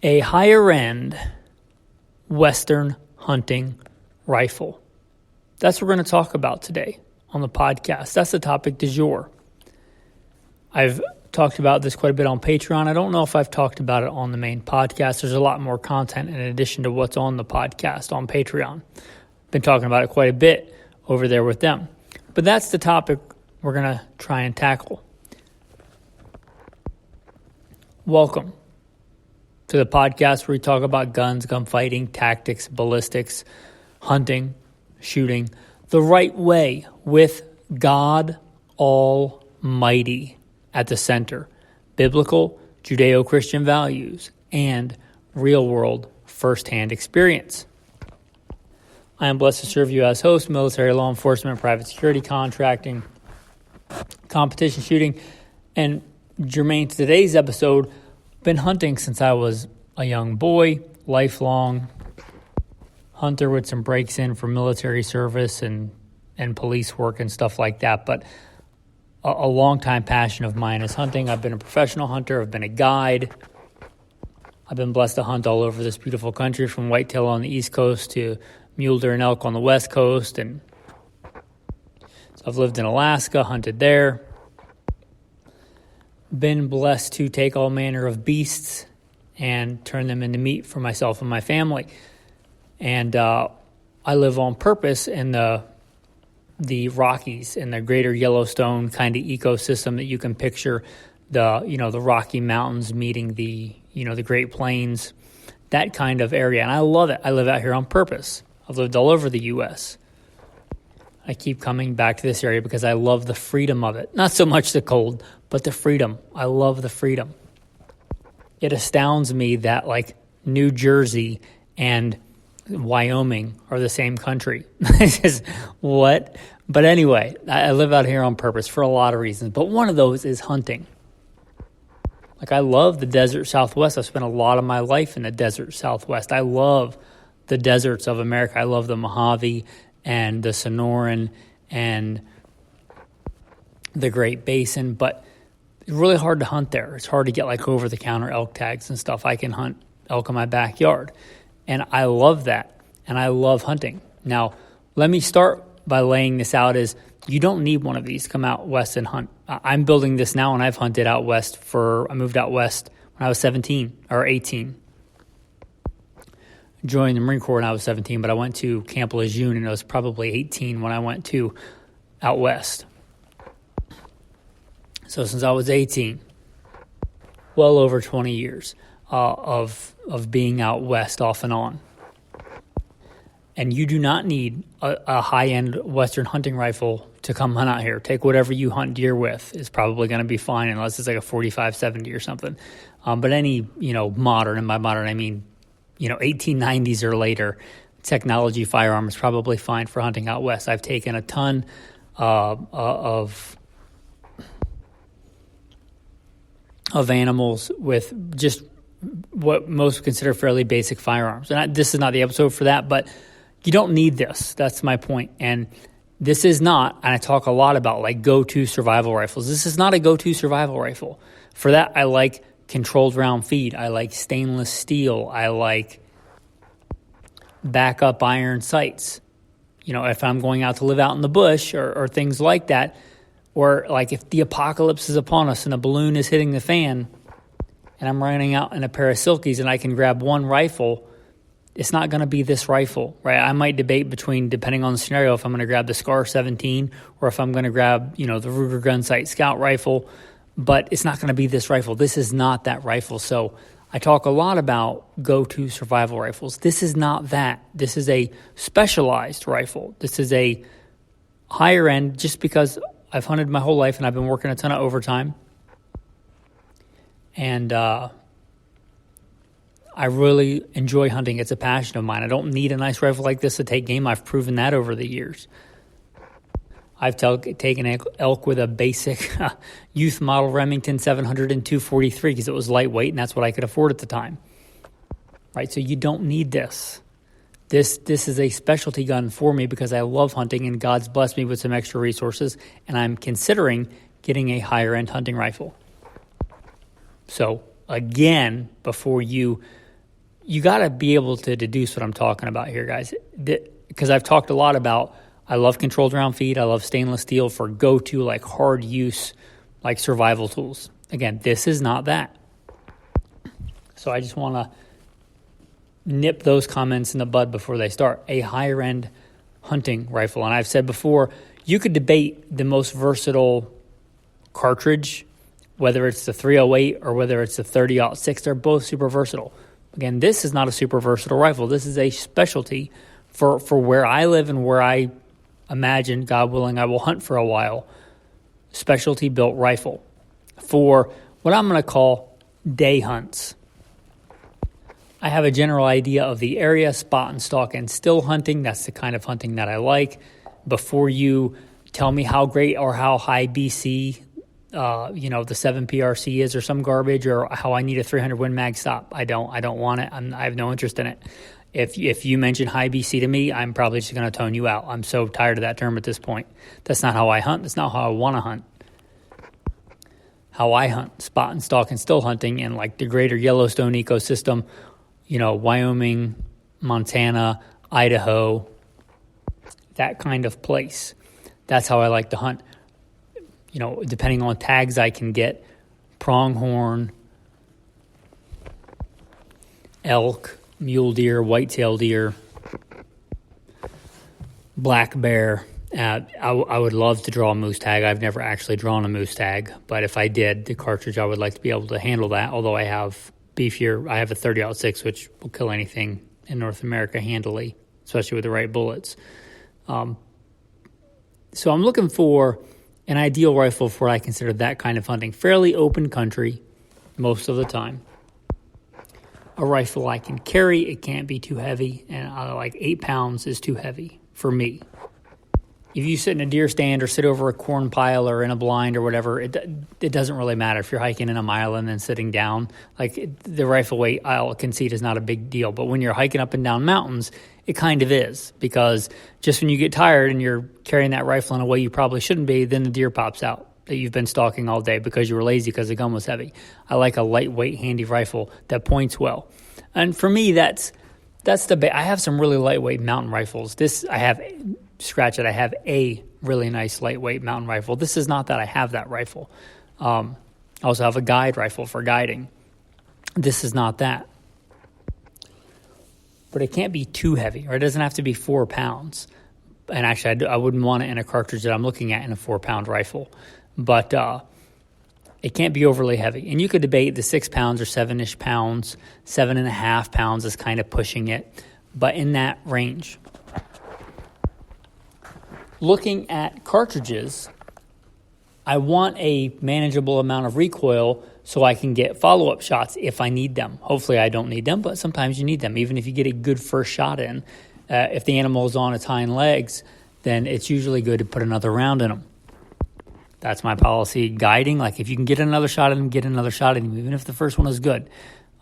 a higher-end Western hunting rifle. That's what we're going to talk about today on the podcast. That's the topic du jour. I've talked about this quite a bit on Patreon. I don't know if I've talked about it on the main podcast. There's a lot more content in addition to what's on the podcast on Patreon. Been talking about it quite a bit over there with them. But that's the topic we're going to try and tackle. Welcome to the podcast where we talk about guns, gunfighting, tactics, ballistics, hunting, shooting, the right way with God Almighty at the center, biblical, Judeo-Christian values, and real-world first-hand experience. I am blessed to serve you as host, military, law enforcement, private security, contracting, competition shooting, and germane to today's episode, been hunting since I was a young boy, lifelong hunter with some breaks in for military service and police work and stuff like that. But a long-time passion of mine is hunting. I've been a professional hunter. I've been a guide. I've been blessed to hunt all over this beautiful country, from whitetail on the East Coast to mule deer and elk on the West Coast. And so I've lived in Alaska, hunted there. Been blessed to take all manner of beasts and turn them into meat for myself and my family. And I live on purpose in the Rockies, in the greater Yellowstone kind of ecosystem that you can picture, the Rocky Mountains meeting the Great Plains, that kind of area. And I love it. I live out here on purpose. I've lived all over the U.S. I keep coming back to this area because I love the freedom of it. Not so much the cold, but the freedom. I love the freedom. It astounds me that like New Jersey and Wyoming are the same country. What? But anyway, I live out here on purpose for a lot of reasons. But one of those is hunting. Like I love the desert Southwest. I've spent a lot of my life in the desert Southwest. I love the deserts of America. I love the Mojave and the Sonoran and the Great Basin, but it's really hard to hunt there. It's hard to get like over-the-counter elk tags and stuff. I can hunt elk in my backyard, and I love that, and I love hunting. Now, let me start by laying this out as you don't need one of these to come out west and hunt. I'm building this now, and I've hunted out west I moved out west when I was 17 or 18. Joined the Marine Corps when I was 17, but I went to Camp Lejeune, and I was probably 18 when I went to out west. So since I was 18, well over 20 years of being out west off and on. And you do not need a high-end Western hunting rifle to come hunt out here. Take whatever you hunt deer with is probably going to be fine, unless it's like a 45-70 or something. But any, modern, and by modern I mean 1890s or later, technology firearm is probably fine for hunting out west. I've taken a ton of animals with just what most consider fairly basic firearms. And this is not the episode for that, but you don't need this. That's my point. And this is not, and I talk a lot about like go-to survival rifles. This is not a go-to survival rifle. For that, I like controlled round feed. I like stainless steel. I like backup iron sights. If I'm going out to live out in the bush or things like that, or like if the apocalypse is upon us and a balloon is hitting the fan and I'm running out in a pair of silkies and I can grab one rifle, it's not going to be this rifle, right? I might debate between, depending on the scenario, if I'm going to grab the SCAR 17 or if I'm going to grab, the Ruger Gunsight Scout rifle, but it's not going to be this rifle. This is not that rifle. So I talk a lot about go-to survival rifles. This is not that. This is a specialized rifle. This is a higher end, just because I've hunted my whole life and I've been working a ton of overtime. And I really enjoy hunting. It's a passion of mine. I don't need a nice rifle like this to take game. I've proven that over the years. I've taken elk with a basic youth model Remington 700 and 243 because it was lightweight and that's what I could afford at the time. Right, so you don't need this. This is a specialty gun for me because I love hunting and God's blessed me with some extra resources, and I'm considering getting a higher end hunting rifle. So again, before you you got to be able to deduce what I'm talking about here, guys. Because I've talked a lot about, I love controlled round feed. I love stainless steel for go-to, like hard use, like survival tools. Again, this is not that. So I just want to nip those comments in the bud before they start. A higher end hunting rifle. And I've said before, you could debate the most versatile cartridge, whether it's the 308 or whether it's the 30-06. They're both super versatile. Again, this is not a super versatile rifle. This is a specialty for where I live and where I imagine, God willing, I will hunt for a while. Specialty built rifle for what I'm going to call day hunts. I have a general idea of the area, spot and stalk and still hunting. That's the kind of hunting that I like. Before you tell me how great or how high BC, the 7 PRC is or some garbage, or how I need a 300 Win Mag stop. I don't want it. I have no interest in it. If you mention high BC to me, I'm probably just going to tone you out. I'm so tired of that term at this point. That's not how I hunt. That's not how I want to hunt. How I hunt, spot and stalk and still hunting in like the greater Yellowstone ecosystem, Wyoming, Montana, Idaho, that kind of place. That's how I like to hunt. Depending on tags I can get, pronghorn, elk, mule deer, whitetail deer, black bear. I would love to draw a moose tag. I've never actually drawn a moose tag, but if I did, the cartridge, I would like to be able to handle that, although I have beefier. I have a 30-06, which will kill anything in North America handily, especially with the right bullets. So I'm looking for an ideal rifle for what I consider that kind of hunting. Fairly open country most of the time. A rifle I can carry. It can't be too heavy, and like 8 pounds is too heavy for me. If you sit in a deer stand or sit over a corn pile or in a blind or whatever, it doesn't really matter. If you're hiking in a mile and then sitting down, the rifle weight, I'll concede, is not a big deal. But when you're hiking up and down mountains, it kind of is, because just when you get tired and you're carrying that rifle in a way you probably shouldn't be, then the deer pops out that you've been stalking all day because you were lazy because the gun was heavy. I like a lightweight, handy rifle that points well. And for me, that's I have some really lightweight mountain rifles. I have a really nice lightweight mountain rifle. This is not that I have that rifle. I also have a guide rifle for guiding. This is not that. But it can't be too heavy, or it doesn't have to be 4 pounds. And actually, I wouldn't want it in a cartridge that I'm looking at in a 4-pound rifle. But it can't be overly heavy. And you could debate the 6 pounds or 7-ish pounds. 7.5 pounds is kind of pushing it, but in that range. Looking at cartridges, I want a manageable amount of recoil so I can get follow-up shots if I need them. Hopefully I don't need them, but sometimes you need them. Even if you get a good first shot in, if the animal is on its hind legs, then it's usually good to put another round in them. That's my policy guiding. Like, if you can get another shot in them, get another shot in them, even if the first one is good.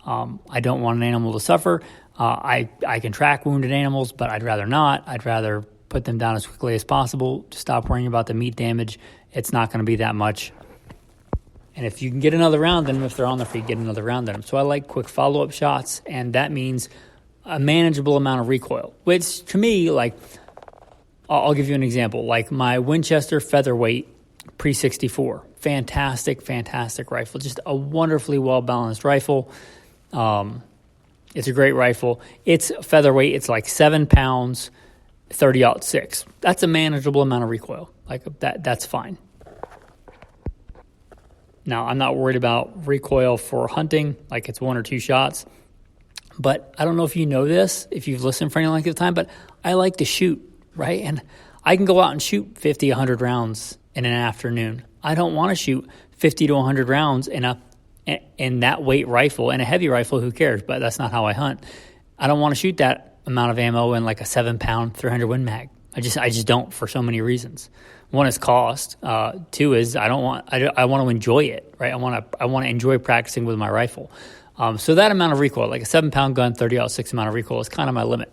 I don't want an animal to suffer. I can track wounded animals, but I'd rather not. I'd rather put them down as quickly as possible to stop worrying about the meat damage. It's not going to be that much. And if you can get another round in them, if they're on their feet, get another round in them. So I like quick follow-up shots, and that means a manageable amount of recoil, which to me, I'll give you an example. Like my Winchester Featherweight Pre-64. Fantastic rifle. Just a wonderfully well-balanced rifle. It's a great rifle. It's featherweight. It's like 7 pounds, 30-06. That's a manageable amount of recoil. That's fine. Now, I'm not worried about recoil for hunting, like it's 1 or 2 shots. But I don't know if you know this, if you've listened for any length of time, but I like to shoot, right? And I can go out and shoot 50, 100 rounds in an afternoon. I don't want to shoot 50 to 100 rounds in that weight rifle. And a heavy rifle, who cares? But that's not how I hunt. I don't want to shoot that amount of ammo in like a 7-pound 300 Win Mag. I just don't, for so many reasons. One is cost. 2 is I want to enjoy it, right? I want to enjoy practicing with my rifle. So that amount of recoil, like a 7-pound gun, 30-06 amount of recoil, is kind of my limit.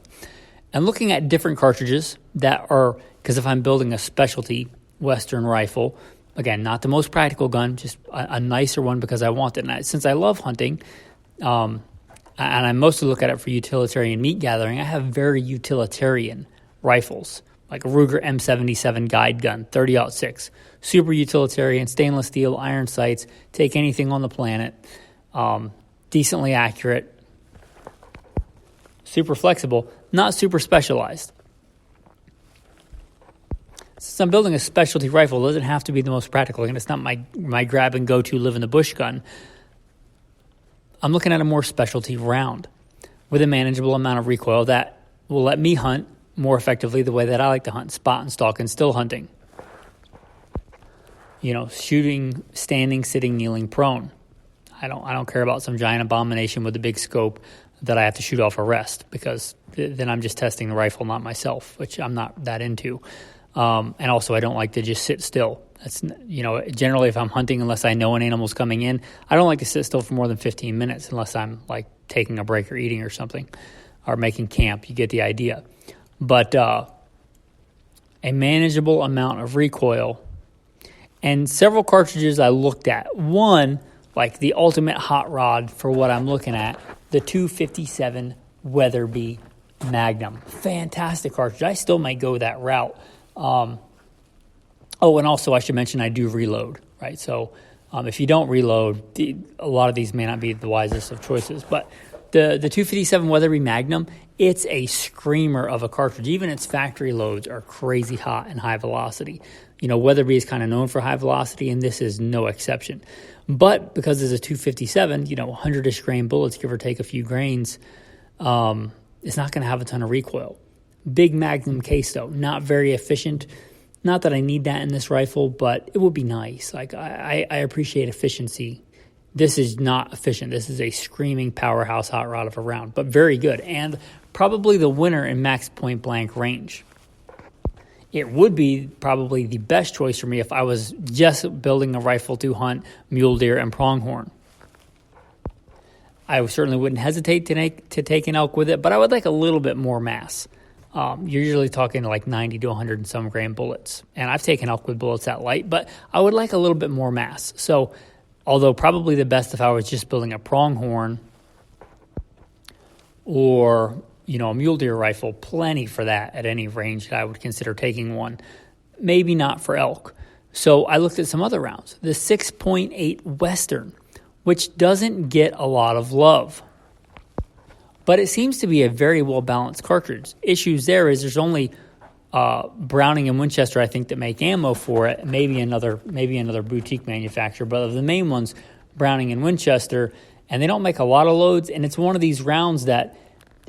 And looking at different cartridges that are, because if I'm building a specialty Western rifle, again, not the most practical gun, just a nicer one because I want it. And since I love hunting, and I mostly look at it for utilitarian meat gathering, I have very utilitarian rifles, like a Ruger M77 guide gun, 30-06. Super utilitarian, stainless steel, iron sights, take anything on the planet, decently accurate, super flexible, not super specialized. Since I'm building a specialty rifle, it doesn't have to be the most practical, and it's not my grab and go to live in the bush gun. I'm looking at a more specialty round with a manageable amount of recoil that will let me hunt more effectively the way that I like to hunt, spot and stalk and still hunting. Shooting, standing, sitting, kneeling, prone. I don't care about some giant abomination with a big scope that I have to shoot off a rest, because then I'm just testing the rifle, not myself, which I'm not that into. And also I don't like to just sit still. That's, generally if I'm hunting, unless I know an animal's coming in, I don't like to sit still for more than 15 minutes unless I'm like taking a break or eating or something or making camp. You get the idea. But a manageable amount of recoil, and several cartridges I looked at. One, like the ultimate hot rod for what I'm looking at, the 257 Weatherby Magnum. Fantastic cartridge. I still might go that route. And also I should mention I do reload, right? So if you don't reload, a lot of these may not be the wisest of choices. But the 257 Weatherby Magnum, it's a screamer of a cartridge. Even its factory loads are crazy hot and high velocity. Weatherby is kind of known for high velocity, and this is no exception. But because it's a 257, 100-ish grain bullets, give or take a few grains, it's not going to have a ton of recoil. Big Magnum case, though, not very efficient. Not that I need that in this rifle, but it would be nice. Like, I appreciate efficiency. This is not efficient. This is a screaming powerhouse hot rod of a round, but very good, and probably the winner in max point blank range. It would be probably the best choice for me if I was just building a rifle to hunt mule deer and pronghorn. I certainly wouldn't hesitate to take an elk with it, but I would like a little bit more mass. You're usually talking like 90 to 100 and some grain bullets. And I've taken elk with bullets that light, but I would like a little bit more mass. So, although probably the best if I was just building a pronghorn or, a mule deer rifle, plenty for that at any range that I would consider taking one. Maybe not for elk. So I looked at some other rounds. The 6.8 Western, which doesn't get a lot of love. But it seems to be a very well-balanced cartridge. Issues there is there's only Browning and Winchester, I think, that make ammo for it. Maybe another boutique manufacturer. But of the main ones, Browning and Winchester, and they don't make a lot of loads. And it's one of these rounds that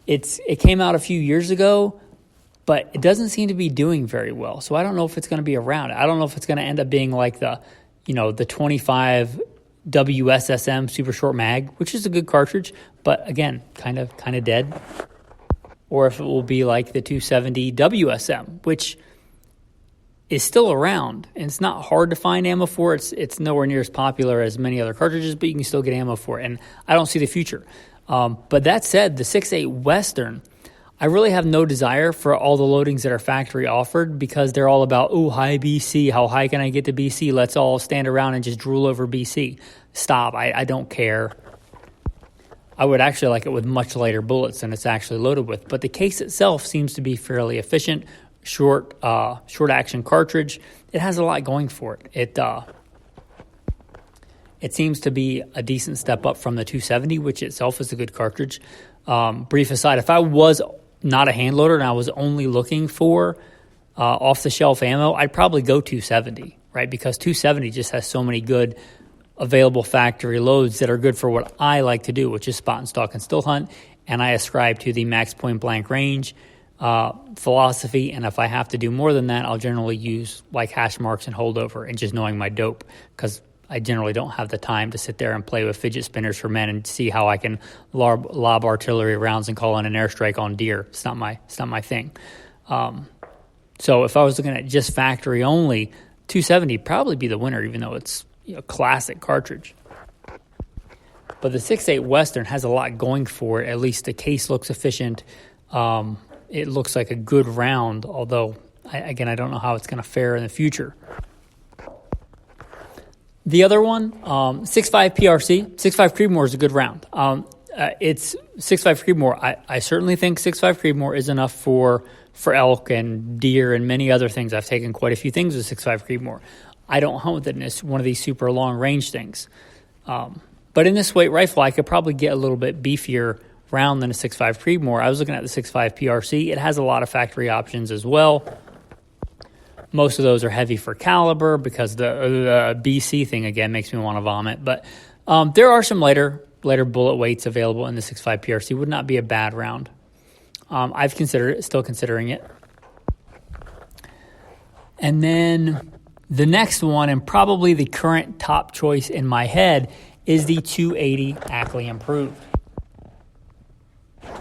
it came out a few years ago, but it doesn't seem to be doing very well. So I don't know if it's going to be around. I don't know if it's going to end up being like the 25 WSSM super short mag, which is a good cartridge, but again, kind of dead. Or if it will be like the 270 WSM, which is still around, and it's not hard to find ammo for. It's nowhere near as popular as many other cartridges, but you can still get ammo for it, and I don't see the future. But that said, the 6.8 Western, I really have no desire for all the loadings that are factory offered, because they're all about, high BC, how high can I get to BC? Let's all stand around and just drool over BC. Stop, I don't care. I would actually like it with much lighter bullets than it's actually loaded with. But the case itself seems to be fairly efficient, short action cartridge. It has a lot going for it. It seems to be a decent step up from the 270, which itself is a good cartridge. Brief aside, if I was not a hand loader and I was only looking for off-the-shelf ammo, I'd probably go 270, right? Because 270 just has so many good available factory loads that are good for what I like to do, which is spot and stalk and still hunt. And I ascribe to the max point blank range philosophy. And if I have to do more than that, I'll generally use like hash marks and holdover and just knowing my dope, because I generally don't have the time to sit there and play with fidget spinners for men and see how I can lob artillery rounds and call in an airstrike on deer. It's not my thing. So if I was looking at just factory only, 270 probably be the winner, even though it's a classic cartridge. But the 6.8 Western has a lot going for it. At least the case looks efficient. It looks like a good round, although I don't know how it's going to fare in the future. The other one, 6.5 PRC, 6.5 Creedmoor is a good round. it's 6.5 Creedmoor. I certainly think 6.5 Creedmoor is enough for elk and deer and many other things. I've taken quite a few things with 6.5 Creedmoor. I don't hunt with it in one of these super long range things. But in this weight rifle, I could probably get a little bit beefier round than a 6.5 Creedmoor. I was looking at the 6.5 PRC. It has a lot of factory options as well. Most of those are heavy for caliber because the BC thing, again, makes me want to vomit. But there are some lighter bullet weights available in the 6.5 PRC. Would not be a bad round. I've considered it, still considering it. And then the next one, and probably the current top choice in my head, is the 280 Ackley Improved.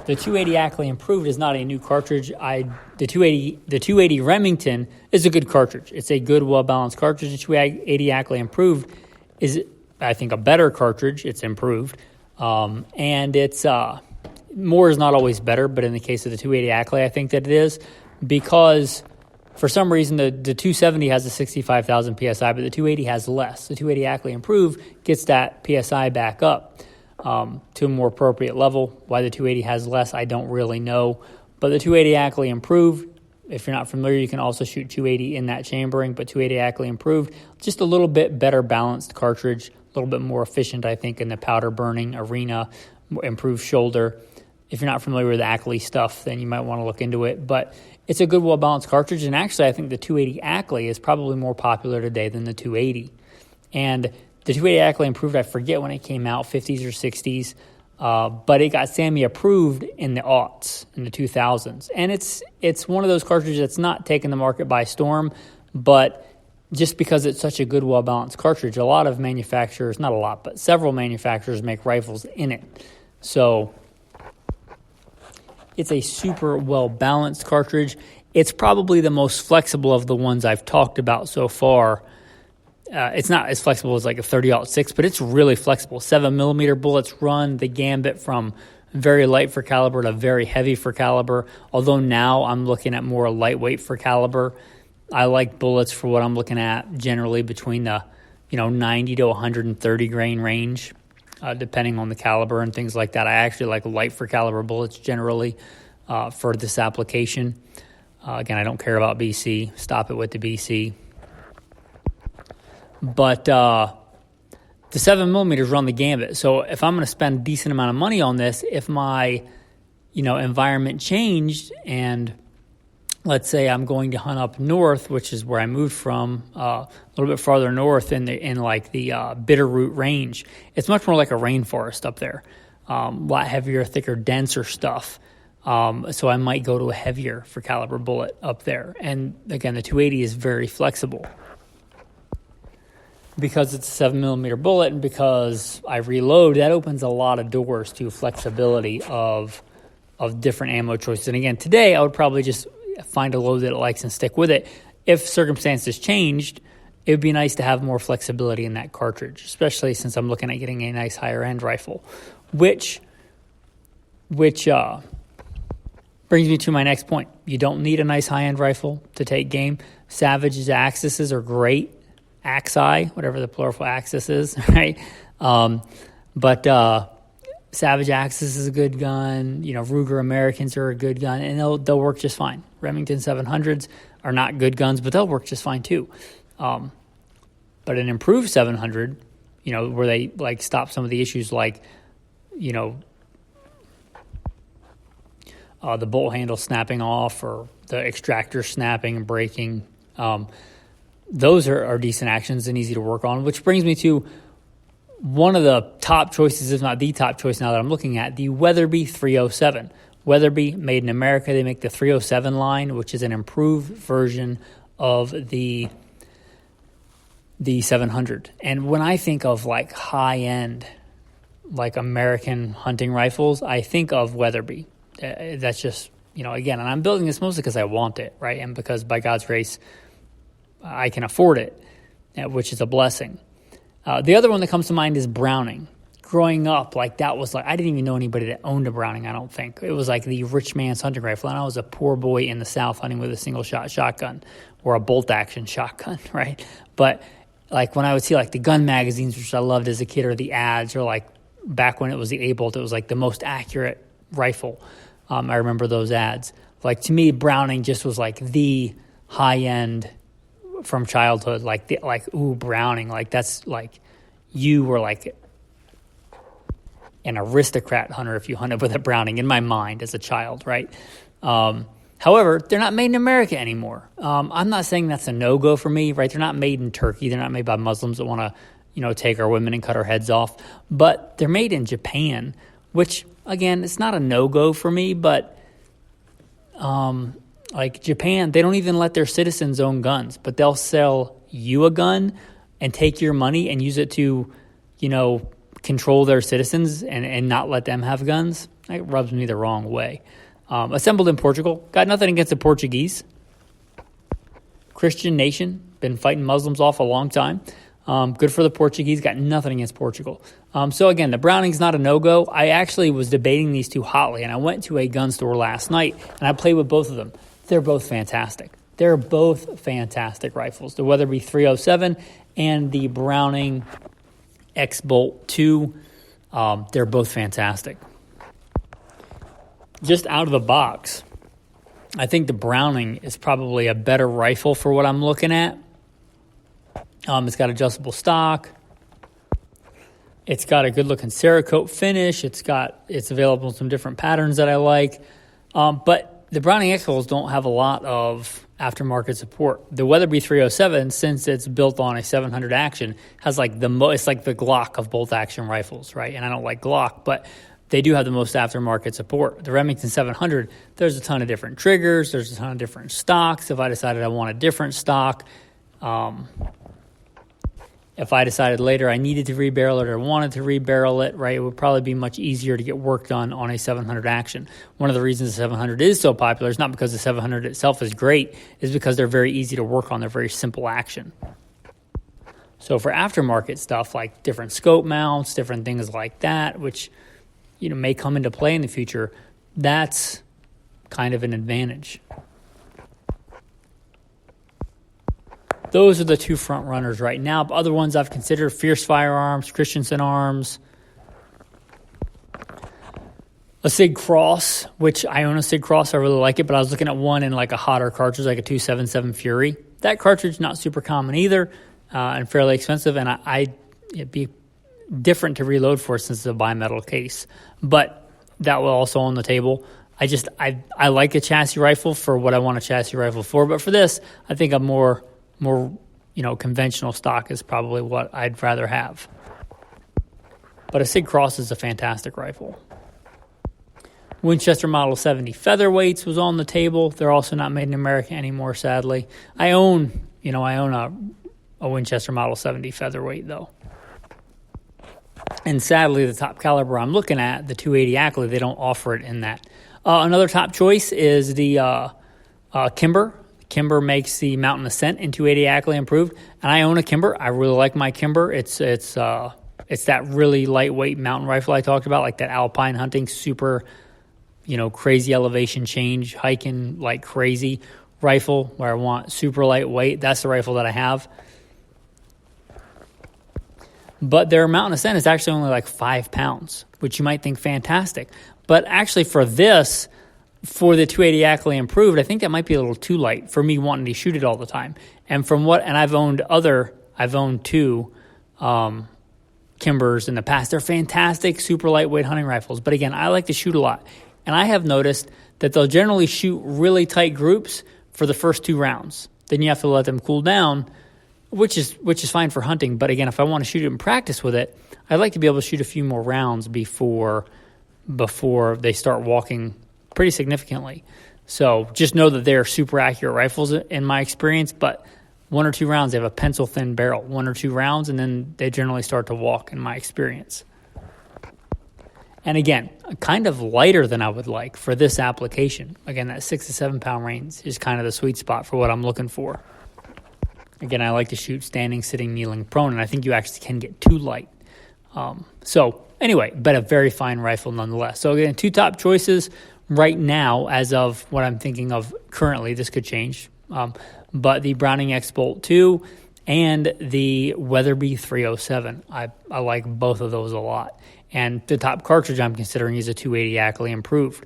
The 280 Ackley Improved is not a new cartridge. The 280 Remington is a good cartridge. It's a good, well-balanced cartridge. The 280 Ackley Improved is, I think, a better cartridge. It's improved. And it's more is not always better, but in the case of the 280 Ackley, I think that it is, because for some reason the 270 has a 65,000 PSI, but the 280 has less. The 280 Ackley Improved gets that PSI back up to a more appropriate level. Why the 280 has less, I don't really know. But the 280 Ackley Improved, if you're not familiar, you can also shoot 280 in that chambering, but 280 Ackley Improved, just a little bit better balanced cartridge, a little bit more efficient, I think, in the powder burning arena, improved shoulder. If you're not familiar with Ackley stuff, then you might want to look into it. But it's a good, well-balanced cartridge, and actually I think the 280 Ackley is probably more popular today than the 280. And the 280 Ackley Improved, I forget when it came out, 50s or 60s, but it got SAMI approved in the aughts, in the 2000s. And it's one of those cartridges that's not taking the market by storm, but just because it's such a good, well-balanced cartridge, a lot of manufacturers, not a lot, but several manufacturers make rifles in it. So it's a super well-balanced cartridge. It's probably the most flexible of the ones I've talked about so far. It's not as flexible as like a 30-06, but it's really flexible. 7mm bullets run the gambit from very light for caliber to very heavy for caliber, although now I'm looking at more lightweight for caliber. I like bullets for what I'm looking at generally between the 90 to 130 grain range. Depending on the caliber and things like that. I actually like light for caliber bullets generally for this application. Again, I don't care about BC. Stop it with the BC. But the 7mm run the gambit. So if I'm going to spend a decent amount of money on this, if my environment changed and let's say I'm going to hunt up north, which is where I moved from, a little bit farther north in the Bitterroot range. It's much more like a rainforest up there, a lot heavier, thicker, denser stuff. So I might go to a heavier for caliber bullet up there. And again, the 280 is very flexible because it's a 7mm bullet, and because I reload. That opens a lot of doors to flexibility of different ammo choices. And again, today I would probably just find a load that it likes and stick with it. If circumstances changed, it would be nice to have more flexibility in that cartridge, especially since I'm looking at getting a nice higher end rifle, which brings me to my next point. You don't need a nice high end rifle to take game. Savage's Axis are great. Axi, whatever the plural for Axis is, right? But Savage Axis is a good gun. Ruger Americans are a good gun, and they'll work just fine. Remington 700s are not good guns, but they'll work just fine too. But an improved 700, where they like stop some of the issues, like the bolt handle snapping off or the extractor snapping and breaking. Those are decent actions and easy to work on, which brings me to one of the top choices, if not the top choice now that I'm looking at, the Weatherby 307. Weatherby, made in America. They make the 307 line, which is an improved version of the 700. And when I think of like high-end, like American hunting rifles, I think of Weatherby. That's just, again, and I'm building this mostly because I want it, right? And because by God's grace, I can afford it, which is a blessing. The other one that comes to mind is Browning. Growing up, that was I didn't even know anybody that owned a Browning, I don't think. It was like the rich man's hunting rifle, and I was a poor boy in the South hunting with a single-shot shotgun or a bolt-action shotgun, right? But when I would see the gun magazines, which I loved as a kid, or the ads, or back when it was the A-Bolt, it was like the most accurate rifle. I remember those ads. Like, to me, Browning just was like the high end from childhood. Browning, like that's like you were like an aristocrat hunter if you hunted with a Browning in my mind as a child, right? However, they're not made in America anymore. I'm not saying that's a no-go for me, right? They're not made in Turkey. They're not made by Muslims that want to, take our women and cut our heads off. But they're made in Japan, which, again, it's not a no-go for me, but like Japan, they don't even let their citizens own guns, but they'll sell you a gun and take your money and use it to, control their citizens and not let them have guns. That rubs me the wrong way. Assembled in Portugal. Got nothing against the Portuguese. Christian nation. Been fighting Muslims off a long time. Good for the Portuguese. Got nothing against Portugal. So again, the Browning's not a no-go. I actually was debating these two hotly, and I went to a gun store last night, and I played with both of them. They're both fantastic. They're both fantastic rifles. The Weatherby 307 and the Browning X-Bolt 2. They're both fantastic. Just out of the box, I think the Browning is probably a better rifle for what I'm looking at. It's got adjustable stock. It's got a good-looking Cerakote finish. It's available in some different patterns that I like. But the Browning X-Bolts don't have a lot of aftermarket support. The Weatherby 307, since it's built on a 700 action, has like it's like the Glock of bolt-action rifles, right? And I don't like Glock, but they do have the most aftermarket support. The Remington 700, there's a ton of different triggers. There's a ton of different stocks. If I decided I want a different stock, if I decided later I needed to rebarrel it or wanted to rebarrel it, right, it would probably be much easier to get work done on a 700 action. One of the reasons the 700 is so popular is not because the 700 itself is great, is because they're very easy to work on. They're very simple action. So for aftermarket stuff like different scope mounts, different things like that, which may come into play in the future, that's kind of an advantage. Those are the two front runners right now. But other ones I've considered: Fierce Firearms, Christensen Arms, a Sig Cross, which I own a Sig Cross. I really like it, but I was looking at one in like a hotter cartridge, like a 277 Fury. That cartridge not super common either, and fairly expensive, and it'd be different to reload for since it's a bimetal case. But that will also on the table. I like a chassis rifle for what I want a chassis rifle for, but for this, I think a more conventional stock is probably what I'd rather have. But a Sig Cross is a fantastic rifle. Winchester Model 70 Featherweights was on the table. They're also not made in America anymore, sadly. I own a Winchester Model 70 Featherweight, though. And sadly, the top caliber I'm looking at, the 280 Ackley, they don't offer it in that. Another top choice is the Kimber. Kimber makes the Mountain Ascent in 280 Ackley improved, and I own a Kimber. I really like my Kimber. It's that really lightweight mountain rifle I talked about, like that alpine hunting, super, crazy elevation change, hiking like crazy rifle where I want super lightweight. That's the rifle that I have. But their Mountain Ascent is actually only like 5 pounds, which you might think fantastic. But actually for the 280 Ackley improved, I think that might be a little too light for me wanting to shoot it all the time. And I've owned two Kimbers in the past. They're fantastic, super lightweight hunting rifles. But again, I like to shoot a lot. And I have noticed that they'll generally shoot really tight groups for the first 2 rounds. Then you have to let them cool down, which is fine for hunting. But again, if I want to shoot it and practice with it, I'd like to be able to shoot a few more rounds before they start walking pretty significantly. So just know that they're super accurate rifles in my experience, but 1 or 2 rounds, they have a pencil thin barrel, 1 or 2 rounds, and then they generally start to walk in my experience. And again, kind of lighter than I would like for this application. Again, that 6 to 7 pound range is kind of the sweet spot for what I'm looking for. Again, I like to shoot standing, sitting, kneeling, prone, and I think you actually can get too light. So anyway, but a very fine rifle nonetheless. So again, 2 top choices right now as of what I'm thinking of currently. This could change. But the Browning X-Bolt 2 and the Weatherby 307. I like both of those a lot. And the top cartridge I'm considering is a 280 Ackley improved.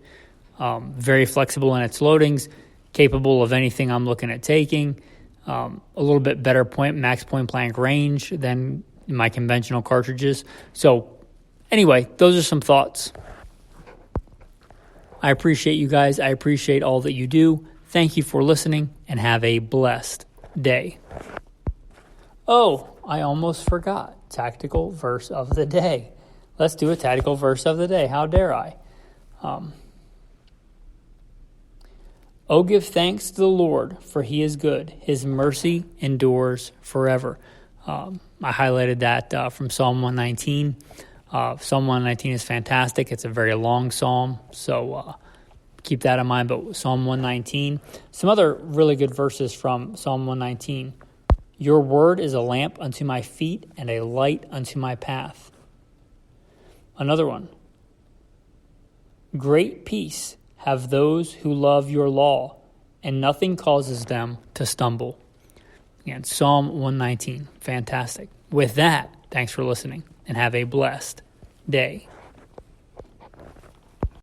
Very flexible in its loadings, capable of anything I'm looking at taking. A little bit better max point blank range than my conventional cartridges. So anyway, those are some thoughts. I appreciate you guys. I appreciate all that you do. Thank you for listening, and have a blessed day. Oh, I almost forgot. Tactical verse of the day. Let's do a tactical verse of the day. How dare I? Oh, give thanks to the Lord, for he is good. His mercy endures forever. I highlighted that from Psalm 119. Psalm 119 is fantastic. It's a very long psalm, so keep that in mind. But Psalm 119, some other really good verses from Psalm 119. Your word is a lamp unto my feet and a light unto my path. Another one. Great peace have those who love your law, and nothing causes them to stumble. Again, Psalm 119. Fantastic. With that, thanks for listening, and have a blessed day.